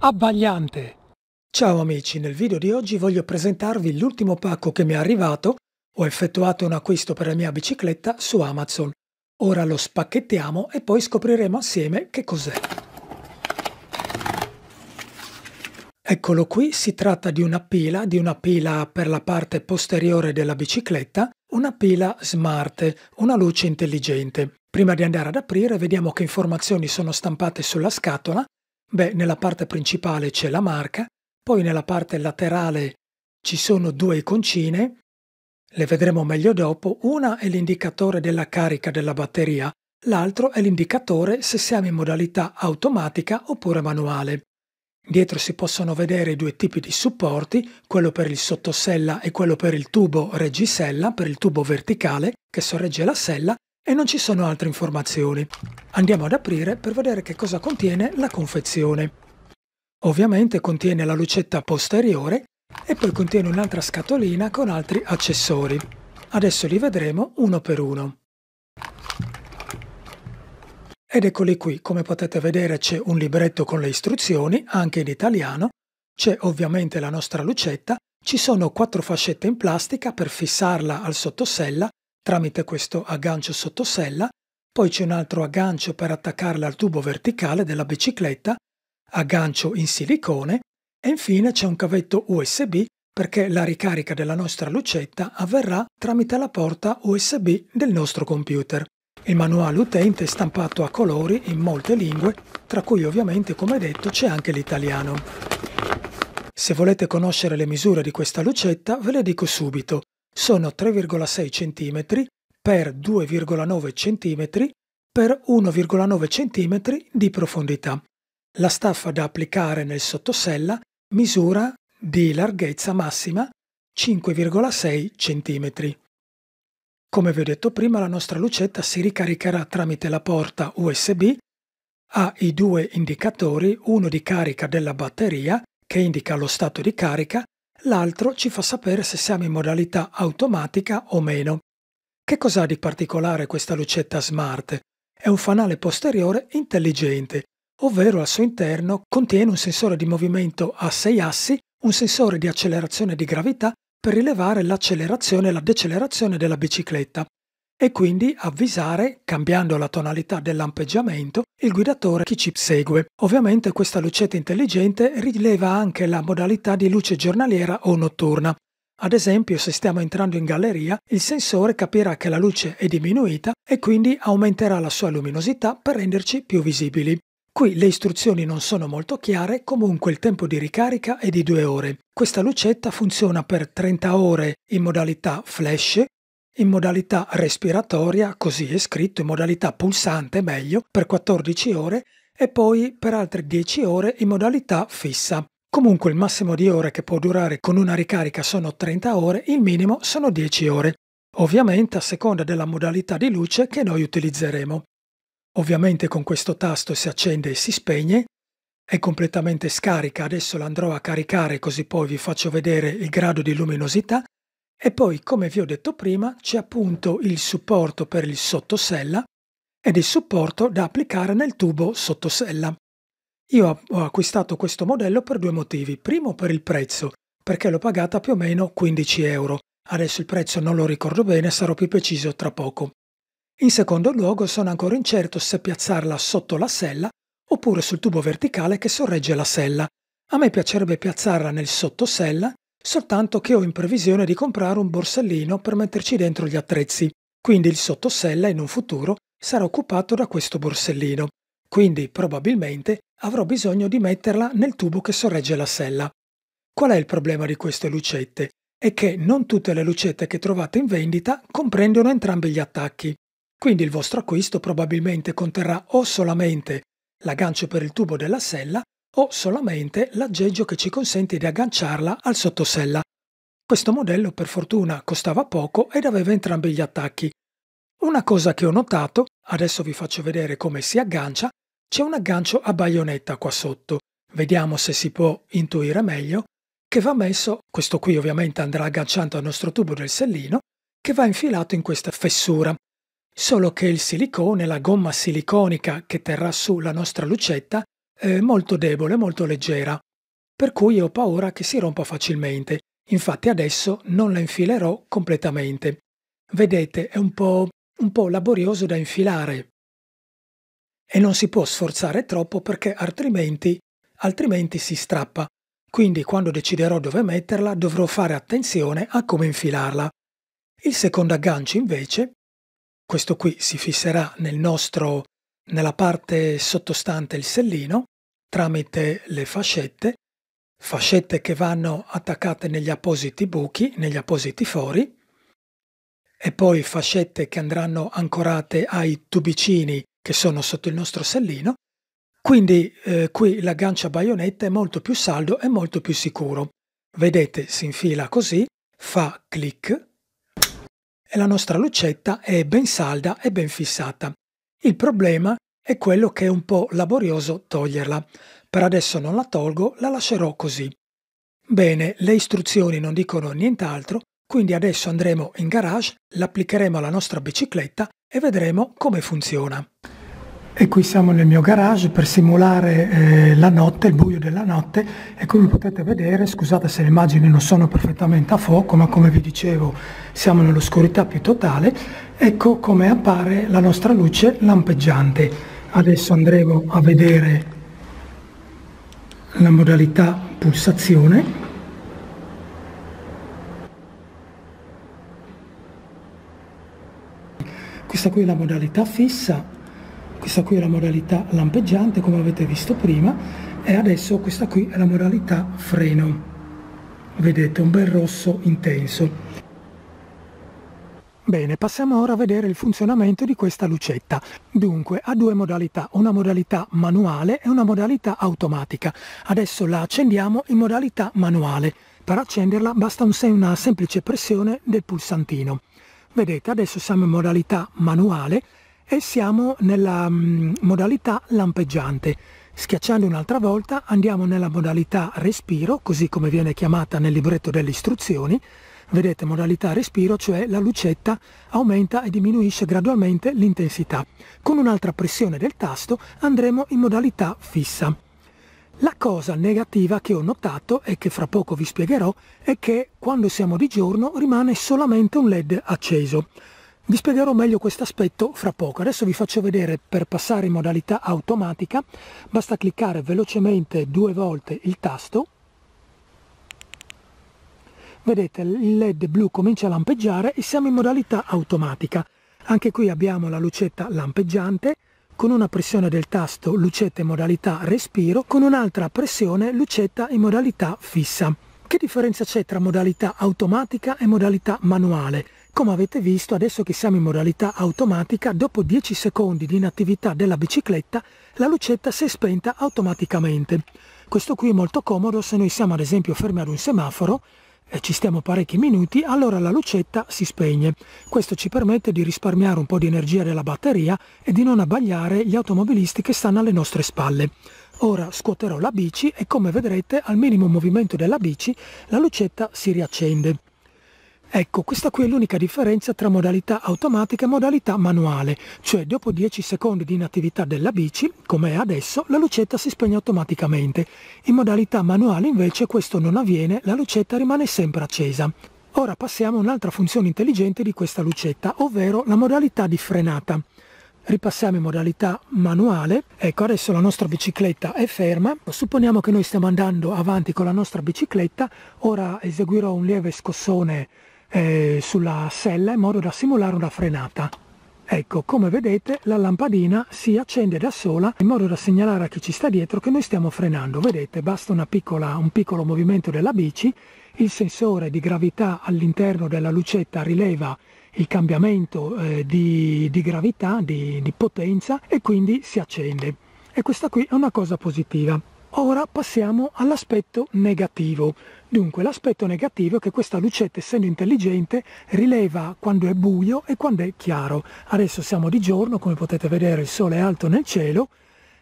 Abbagliante! Ciao amici, nel video di oggi voglio presentarvi l'ultimo pacco che mi è arrivato. Ho effettuato un acquisto per la mia bicicletta su Amazon. Ora lo spacchettiamo e poi scopriremo assieme che cos'è. Eccolo qui, si tratta di una pila per la parte posteriore della bicicletta, una pila smart, una luce intelligente. Prima di andare ad aprire vediamo che informazioni sono stampate sulla scatola. Beh, nella parte principale c'è la marca, poi nella parte laterale ci sono due iconcine, le vedremo meglio dopo. Una è l'indicatore della carica della batteria, l'altro è l'indicatore se siamo in modalità automatica oppure manuale. Dietro si possono vedere i due tipi di supporti, quello per il sottosella e quello per il tubo reggisella, per il tubo verticale che sorregge la sella, e non ci sono altre informazioni. Andiamo ad aprire per vedere che cosa contiene la confezione. Ovviamente contiene la lucetta posteriore e poi contiene un'altra scatolina con altri accessori. Adesso li vedremo uno per uno. Ed eccoli qui, come potete vedere c'è un libretto con le istruzioni, anche in italiano, c'è ovviamente la nostra lucetta, ci sono 4 fascette in plastica per fissarla al sottosella tramite questo aggancio sottosella, poi c'è un altro aggancio per attaccarla al tubo verticale della bicicletta, aggancio in silicone, e infine c'è un cavetto USB perché la ricarica della nostra lucetta avverrà tramite la porta USB del nostro computer. Il manuale utente è stampato a colori in molte lingue, tra cui ovviamente, come detto, c'è anche l'italiano. Se volete conoscere le misure di questa lucetta, ve le dico subito. Sono 3,6 cm per 2,9 cm per 1,9 cm di profondità. La staffa da applicare nel sottosella misura di larghezza massima 5,6 cm. Come vi ho detto prima, la nostra lucetta si ricaricherà tramite la porta USB, ha i due indicatori, uno di carica della batteria che indica lo stato di carica, l'altro ci fa sapere se siamo in modalità automatica o meno. Che cos'ha di particolare questa lucetta smart? È un fanale posteriore intelligente, ovvero al suo interno contiene un sensore di movimento a 6 assi, un sensore di accelerazione di gravità per rilevare l'accelerazione e la decelerazione della bicicletta e quindi avvisare, cambiando la tonalità dell'lampeggiamento, il guidatore che ci segue. Ovviamente questa lucetta intelligente rileva anche la modalità di luce giornaliera o notturna. Ad esempio, se stiamo entrando in galleria, il sensore capirà che la luce è diminuita e quindi aumenterà la sua luminosità per renderci più visibili. Qui le istruzioni non sono molto chiare, comunque il tempo di ricarica è di 2 ore. Questa lucetta funziona per 30 ore in modalità flash, in modalità respiratoria, così è scritto, in modalità pulsante meglio, per 14 ore e poi per altre 10 ore in modalità fissa. Comunque il massimo di ore che può durare con una ricarica sono 30 ore, il minimo sono 10 ore, ovviamente a seconda della modalità di luce che noi utilizzeremo. Ovviamente con questo tasto si accende e si spegne, è completamente scarica, adesso la andrò a caricare così poi vi faccio vedere il grado di luminosità e poi, come vi ho detto prima, c'è appunto il supporto per il sottosella ed il supporto da applicare nel tubo sottosella. Io ho acquistato questo modello per 2 motivi. Primo, per il prezzo, perché l'ho pagata più o meno 15 euro. Adesso il prezzo non lo ricordo bene, sarò più preciso tra poco. In secondo luogo sono ancora incerto se piazzarla sotto la sella oppure sul tubo verticale che sorregge la sella. A me piacerebbe piazzarla nel sottosella, soltanto che ho in previsione di comprare un borsellino per metterci dentro gli attrezzi. Quindi il sottosella in un futuro sarà occupato da questo borsellino. Quindi probabilmente avrò bisogno di metterla nel tubo che sorregge la sella. Qual è il problema di queste lucette? È che non tutte le lucette che trovate in vendita comprendono entrambi gli attacchi. Quindi il vostro acquisto probabilmente conterrà o solamente l'aggancio per il tubo della sella o solamente l'aggeggio che ci consente di agganciarla al sottosella. Questo modello per fortuna costava poco ed aveva entrambi gli attacchi. Una cosa che ho notato, adesso vi faccio vedere come si aggancia, c'è un aggancio a baionetta qua sotto. Vediamo se si può intuire meglio, che va messo, questo qui ovviamente andrà agganciato al nostro tubo del sellino, che va infilato in questa fessura. Solo che il silicone, la gomma siliconica che terrà su la nostra lucetta, molto debole, molto leggera, per cui ho paura che si rompa facilmente. Infatti adesso non la infilerò completamente. Vedete, è un po' laborioso da infilare e non si può sforzare troppo perché altrimenti si strappa. Quindi quando deciderò dove metterla dovrò fare attenzione a come infilarla. Il secondo aggancio invece, questo qui si fisserà nella parte sottostante il sellino tramite le fascette che vanno attaccate negli appositi buchi, negli appositi fori, e poi fascette che andranno ancorate ai tubicini che sono sotto il nostro sellino. Quindi qui l'aggancio a baionetta è molto più saldo e molto più sicuro. Vedete, si infila così, fa clic e la nostra lucetta è ben salda e ben fissata. Il problema è quello che è un po' laborioso toglierla. Per adesso non la tolgo, la lascerò così. Bene, le istruzioni non dicono nient'altro, quindi adesso andremo in garage, l'applicheremo alla nostra bicicletta e vedremo come funziona. E qui siamo nel mio garage per simulare la notte, il buio della notte, e come potete vedere, scusate se le immagini non sono perfettamente a fuoco, ma come vi dicevo siamo nell'oscurità più totale. Ecco come appare la nostra luce lampeggiante. Adesso andremo a vedere la modalità pulsazione. Questa qui è la modalità fissa. Questa qui è la modalità lampeggiante, come avete visto prima, e adesso questa qui è la modalità freno. Vedete, un bel rosso intenso. Bene, passiamo ora a vedere il funzionamento di questa lucetta. Dunque, ha due modalità, una modalità manuale e una modalità automatica. Adesso la accendiamo in modalità manuale. Per accenderla basta una semplice pressione del pulsantino. Vedete, adesso siamo in modalità manuale e siamo nella modalità lampeggiante. Schiacciando un'altra volta andiamo nella modalità respiro, così come viene chiamata nel libretto delle istruzioni. Vedete, modalità respiro, cioè la lucetta aumenta e diminuisce gradualmente l'intensità. Con un'altra pressione del tasto andremo in modalità fissa. La cosa negativa che ho notato e che fra poco vi spiegherò è che quando siamo di giorno rimane solamente un LED acceso. Vi spiegherò meglio questo aspetto fra poco. Adesso vi faccio vedere per passare in modalità automatica. Basta cliccare velocemente 2 volte il tasto. Vedete, il LED blu comincia a lampeggiare e siamo in modalità automatica. Anche qui abbiamo la lucetta lampeggiante, con una pressione del tasto lucetta in modalità respiro, con un'altra pressione lucetta in modalità fissa. Che differenza c'è tra modalità automatica e modalità manuale? Come avete visto, adesso che siamo in modalità automatica, dopo 10 secondi di inattività della bicicletta, la lucetta si è spenta automaticamente. Questo qui è molto comodo se noi siamo ad esempio fermi ad un semaforo e ci stiamo parecchi minuti, allora la lucetta si spegne. Questo ci permette di risparmiare un po' di energia della batteria e di non abbagliare gli automobilisti che stanno alle nostre spalle. Ora scuoterò la bici e come vedrete al minimo movimento della bici la lucetta si riaccende. Ecco, questa qui è l'unica differenza tra modalità automatica e modalità manuale, cioè dopo 10 secondi di inattività della bici, come è adesso, la lucetta si spegne automaticamente. In modalità manuale invece questo non avviene, la lucetta rimane sempre accesa. Ora passiamo a un'altra funzione intelligente di questa lucetta, ovvero la modalità di frenata. Ripassiamo in modalità manuale. Ecco, adesso la nostra bicicletta è ferma. Supponiamo che noi stiamo andando avanti con la nostra bicicletta. Ora eseguirò un lieve scossone sulla sella in modo da simulare una frenata. Ecco, come vedete la lampadina si accende da sola in modo da segnalare a chi ci sta dietro che noi stiamo frenando. Vedete, basta un piccolo movimento della bici, il sensore di gravità all'interno della lucetta rileva il cambiamento di gravità, di potenza, e quindi si accende. E questa qui è una cosa positiva. Ora passiamo all'aspetto negativo. Dunque, l'aspetto negativo è che questa lucetta, essendo intelligente, rileva quando è buio e quando è chiaro. Adesso siamo di giorno, come potete vedere il sole è alto nel cielo,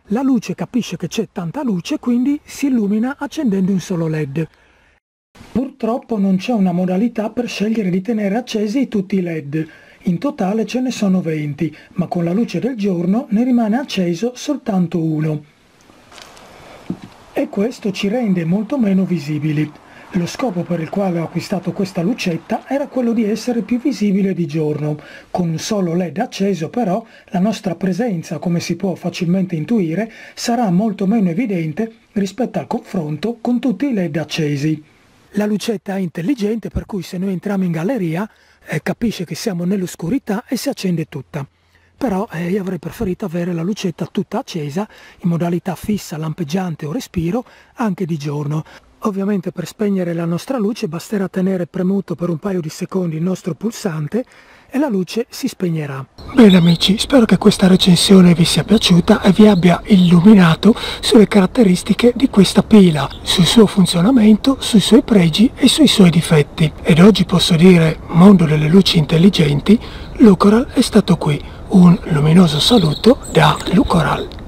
la luce capisce che c'è tanta luce, quindi si illumina accendendo un solo LED. Purtroppo non c'è una modalità per scegliere di tenere accesi tutti i LED. In totale ce ne sono 20, ma con la luce del giorno ne rimane acceso soltanto uno. e questo ci rende molto meno visibili. Lo scopo per il quale ho acquistato questa lucetta era quello di essere più visibile di giorno. Con un solo LED acceso però la nostra presenza, come si può facilmente intuire, sarà molto meno evidente rispetto al confronto con tutti i LED accesi. La lucetta è intelligente, per cui se noi entriamo in galleria capisce che siamo nell'oscurità e si accende tutta. Però io avrei preferito avere la lucetta tutta accesa in modalità fissa, lampeggiante o respiro anche di giorno. Ovviamente per spegnere la nostra luce basterà tenere premuto per un paio di secondi il nostro pulsante e la luce si spegnerà. Bene amici, spero che questa recensione vi sia piaciuta e vi abbia illuminato sulle caratteristiche di questa pila, sul suo funzionamento, sui suoi pregi e sui suoi difetti. Ed oggi posso dire, mondo delle luci intelligenti, Lucoral è stato qui. Un luminoso saluto da Lucoral.